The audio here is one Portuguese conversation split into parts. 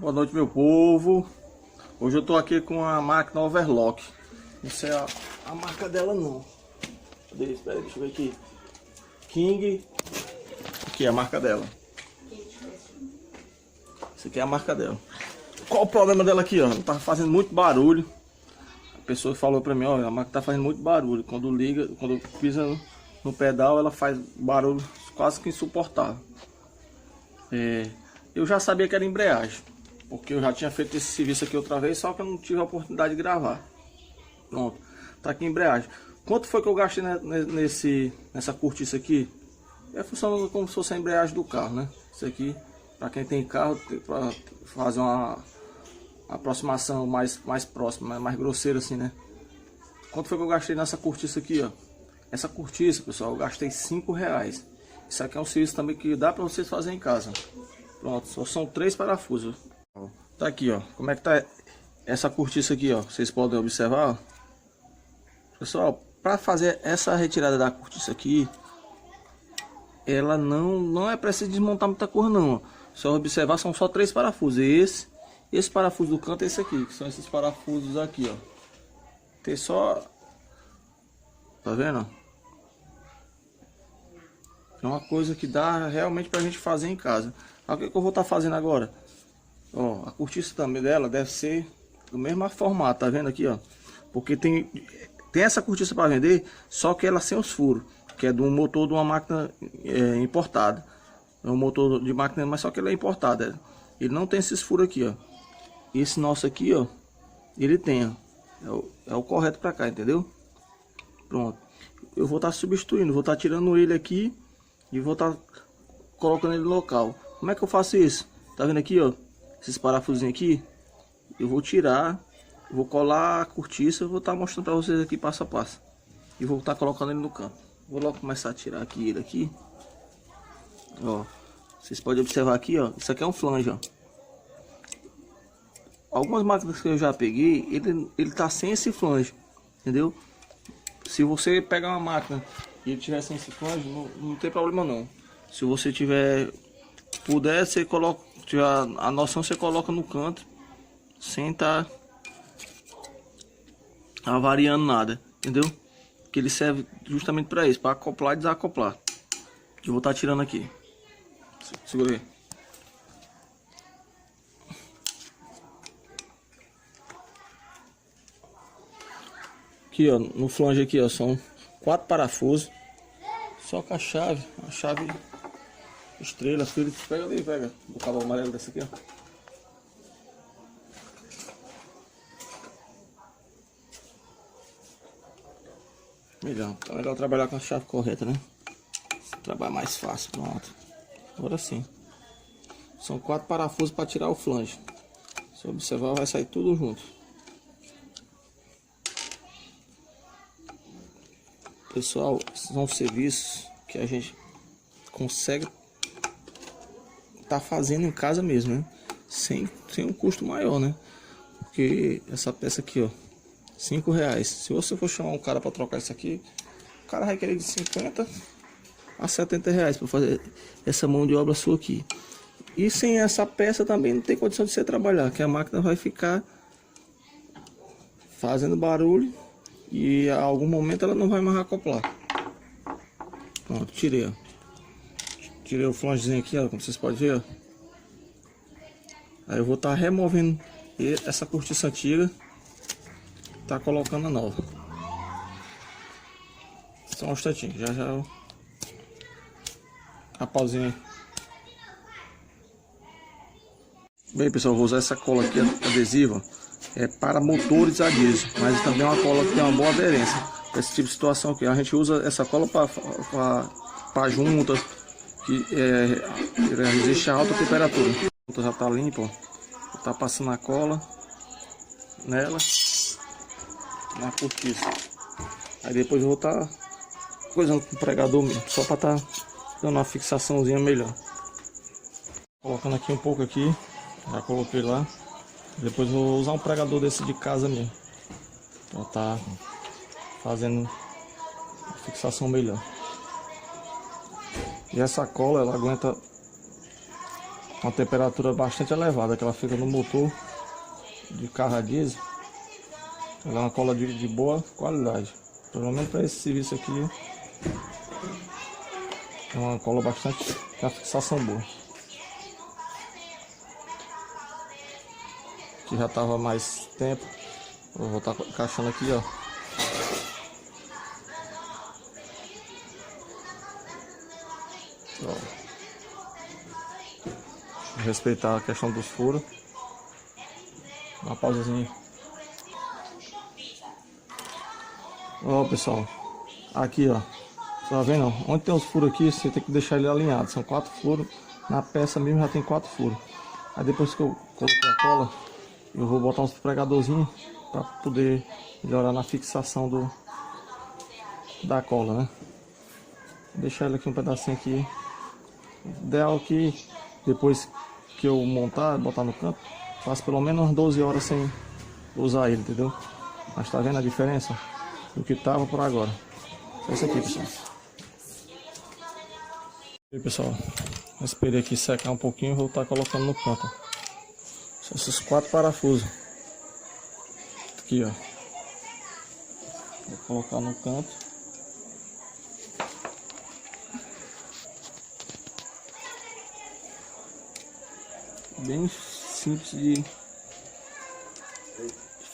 Boa noite, meu povo. Hoje eu tô aqui com a máquina Overlock. Não sei a marca dela não. Cadê? Espera, deixa eu ver aqui. King. Aqui é a marca dela. Essa aqui é a marca dela. Qual o problema dela aqui, ó? Ela tá fazendo muito barulho. A pessoa falou pra mim, ó, a máquina tá fazendo muito barulho. Quando liga, quando pisa no pedal, ela faz barulho quase que insuportável. Eu já sabia que era embreagem, porque eu já tinha feito esse serviço aqui outra vez, só que eu não tive a oportunidade de gravar. Pronto, tá aqui a embreagem. Quanto foi que eu gastei nessa cortiça aqui? Funciona como se fosse a embreagem do carro, né? Isso aqui, para quem tem carro, para fazer uma aproximação mais próxima, mais grosseira assim, né? Quanto foi que eu gastei nessa cortiça aqui, ó? Essa cortiça, pessoal, eu gastei R$5. Isso aqui é um serviço também que dá para vocês fazerem em casa. Pronto, só são 3 parafusos. Tá aqui, ó. Como é que tá essa cortiça aqui, ó? Vocês podem observar, ó. Pessoal, para fazer essa retirada da cortiça aqui, ela não é preciso desmontar muita coisa não, ó. Só observar, são só 3 parafusos. Esse parafuso do canto é esse aqui, que são esses parafusos aqui, ó. Tem só... Tá vendo? É uma coisa que dá realmente pra gente fazer em casa. O que eu vou estar fazendo agora? Ó, a cortiça também dela deve ser do mesmo formato, tá vendo aqui, ó? Porque tem essa cortiça para vender, só que ela sem os furos, que é do motor de uma máquina importada. É um motor de máquina, mas só que ele é importada. Ele não tem esses furos aqui, ó. Esse nosso aqui, ó, ele tem, ó. É o correto para cá, entendeu? Pronto. Eu vou estar substituindo, vou estar tirando ele aqui e vou estar colocando ele no local. Como é que eu faço isso? Tá vendo aqui, ó? Esses parafusinhos aqui. Eu vou tirar, vou colar a cortiça, vou estar mostrando para vocês aqui passo a passo. E vou estar colocando ele no canto. Vou logo começar a tirar aqui ele aqui. Ó, vocês podem observar aqui, ó. Isso aqui é um flange, ó. Algumas máquinas que eu já peguei, ele tá sem esse flange, entendeu? Se você pegar uma máquina e ele tiver sem esse flange, não tem problema não. Se você puder, você coloca, tiver a noção, você coloca no canto, sem estar avariando nada, entendeu? Que ele serve justamente para isso, para acoplar e desacoplar. Eu vou estar tirando aqui. Segura aí. Aqui, ó, no flange aqui, ó, são 4 parafusos. Só com a chave estrela, filho. Pega ali, pega o cabo amarelo desse aqui, ó. Melhor, tá melhor trabalhar com a chave correta, né? Trabalhar mais fácil, pronto. Agora sim. São 4 parafusos para tirar o flange. Se observar, vai sair tudo junto. Pessoal, são serviços que a gente consegue tá fazendo em casa mesmo, né? Sem um custo maior, né? Porque essa peça aqui, ó, R$5. Se você for chamar um cara para trocar isso aqui, o cara vai querer de 50 a 70 reais para fazer essa mão de obra sua aqui. E sem essa peça também não tem condição de você trabalhar, que a máquina vai ficar fazendo barulho e a algum momento ela não vai mais acoplar. Pronto, tirei, ó. Tirei o flangezinho aqui, ó, como vocês podem ver, ó. Aí eu vou estar removendo essa cortiça antiga, tá colocando a nova. Só um instantinho, já a pausinha aí. Bem, pessoal, vou usar essa cola aqui adesiva, para motores a diesel, mas também é uma cola que tem uma boa aderência para esse tipo de situação aqui. A gente usa essa cola para junta que resiste a alta temperatura. A junta já tá limpa, ó. Vou tá passando a cola nela, na cortiça. Aí depois eu vou estar coisando com o pregador mesmo, só para estar dando uma fixaçãozinha melhor. Colocando aqui um pouco aqui, já coloquei lá. Depois vou usar um pregador desse de casa mesmo, para estar fazendo uma fixação melhor. E essa cola, ela aguenta uma temperatura bastante elevada que ela fica no motor de carro a diesel. Ela é uma cola de boa qualidade. Pelo menos para esse serviço aqui é uma cola bastante com a fixação boa. Que já estava mais tempo. Vou estar encaixando aqui, ó. Vou respeitar a questão dos furos. Uma pausazinha. Ó, pessoal, aqui, ó, você tá vendo? Onde tem os furos aqui, você tem que deixar ele alinhado. São 4 furos. Na peça mesmo já tem 4 furos. Aí depois que eu coloquei a cola, eu vou botar uns pregadorzinhos para poder melhorar na fixação da cola, né? Vou deixar ele aqui um pedacinho aqui. O ideal que depois que eu montar, botar no canto, faço pelo menos umas 12 horas sem usar ele, entendeu? Mas tá vendo a diferença do que tava por agora? É isso aqui, pessoal. E aí, pessoal, eu esperei aqui secar um pouquinho e vou estar colocando no canto. São esses 4 parafusos aqui, ó. Vou colocar no canto. Bem simples de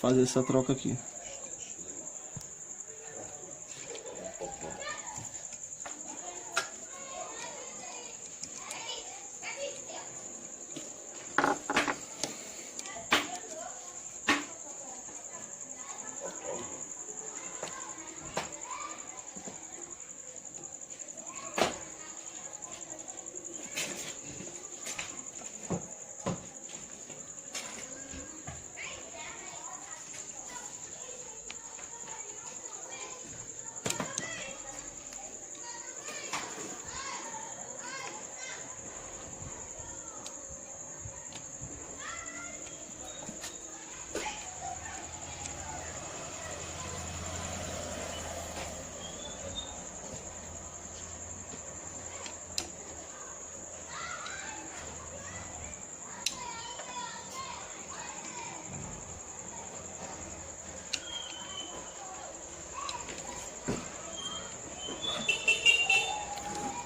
fazer essa troca aqui.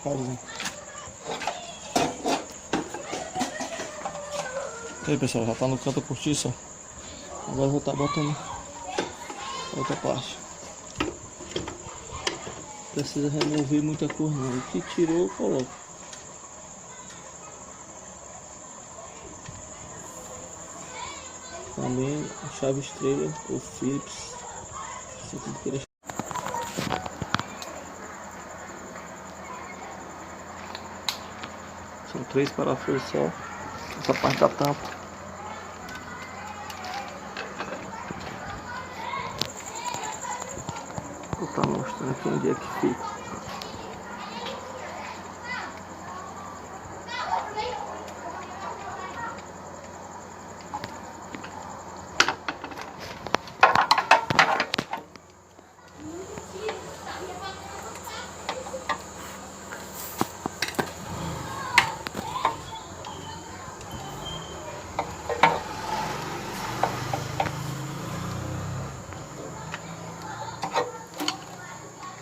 Pausa. E aí, pessoal, já tá no canto cortiço. Agora eu vou estar botando outra parte. Precisa remover muita cor não. O que tirou eu coloco. Também a chave estrela ou Phillips. Você tem que deixar. São 3 parafusos só. Essa parte da tampa. Vou estar mostrando aqui onde é que fica.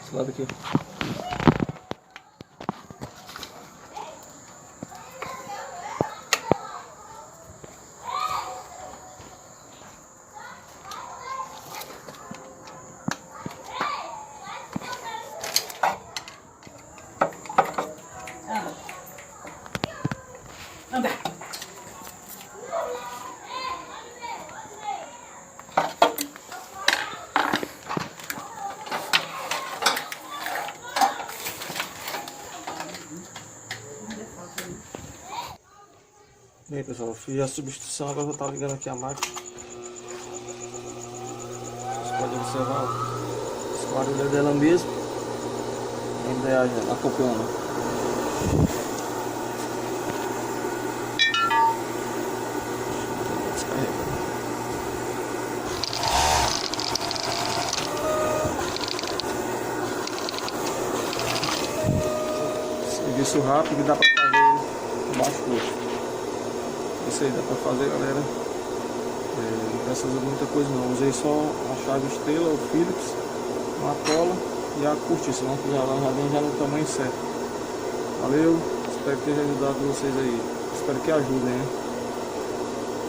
Esse lado aqui. Anda. Bem, pessoal, fiz a substituição, agora vou estar ligando aqui a máquina. Você pode observar esse barulho dela mesmo. A embreagem acoplando. Serviço rápido que dá para fazer baixo custo. sei, dá pra fazer, galera. Não precisa de muita coisa não. Usei só a chave estrela, o Phillips, uma cola e a cortiça, né? Que já no tamanho certo. Valeu, espero que tenha ajudado vocês aí. Espero que ajudem, né?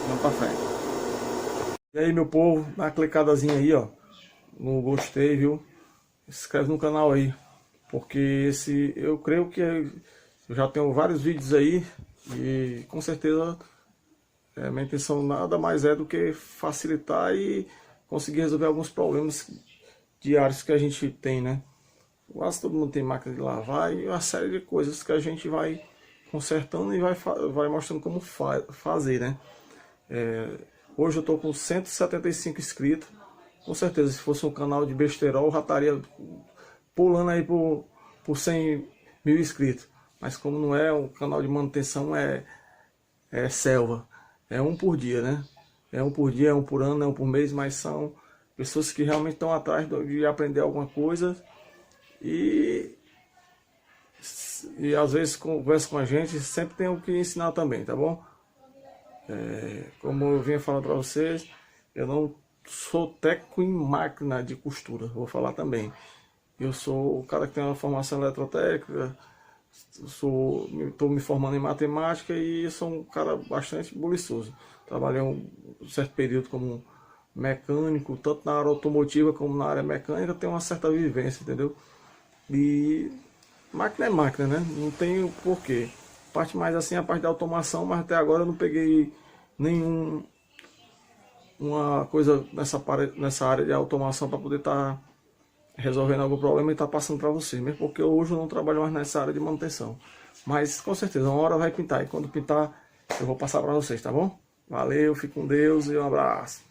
Vamos pra frente. E aí, meu povo, dá uma clicadazinha aí, ó, no gostei, viu? Se inscreve no canal aí, porque eu creio que eu já tenho vários vídeos aí e com certeza minha intenção nada mais é do que facilitar e conseguir resolver alguns problemas diários que a gente tem, né? Quase todo mundo tem máquina de lavar e uma série de coisas que a gente vai consertando e vai mostrando como fazer, né? Hoje eu tô com 175 inscritos. Com certeza, se fosse um canal de besterol, eu já estaria pulando aí por 100 mil inscritos. Mas como não é um canal de manutenção, é selva. É um por dia, né? É um por dia, é um por ano, é um por mês, mas são pessoas que realmente estão atrás de aprender alguma coisa e às vezes conversam com a gente, sempre tem o que ensinar também, tá bom? Como eu vinha falando para vocês, eu não sou técnico em máquina de costura, vou falar também. Eu sou o cara que tem uma formação eletrotécnica, estou me formando em matemática e sou um cara bastante buliçoso. Trabalhei um certo período como mecânico, tanto na área automotiva como na área mecânica, tenho uma certa vivência, entendeu? E máquina é máquina, né? Não tem porquê. Parte mais assim é a parte da automação, mas até agora eu não peguei uma coisa nessa área de automação para poder estar resolvendo algum problema e estar passando para vocês, mesmo porque hoje eu não trabalho mais nessa área de manutenção. Mas com certeza, uma hora vai pintar e quando pintar eu vou passar para vocês, tá bom? Valeu, fique com Deus e um abraço.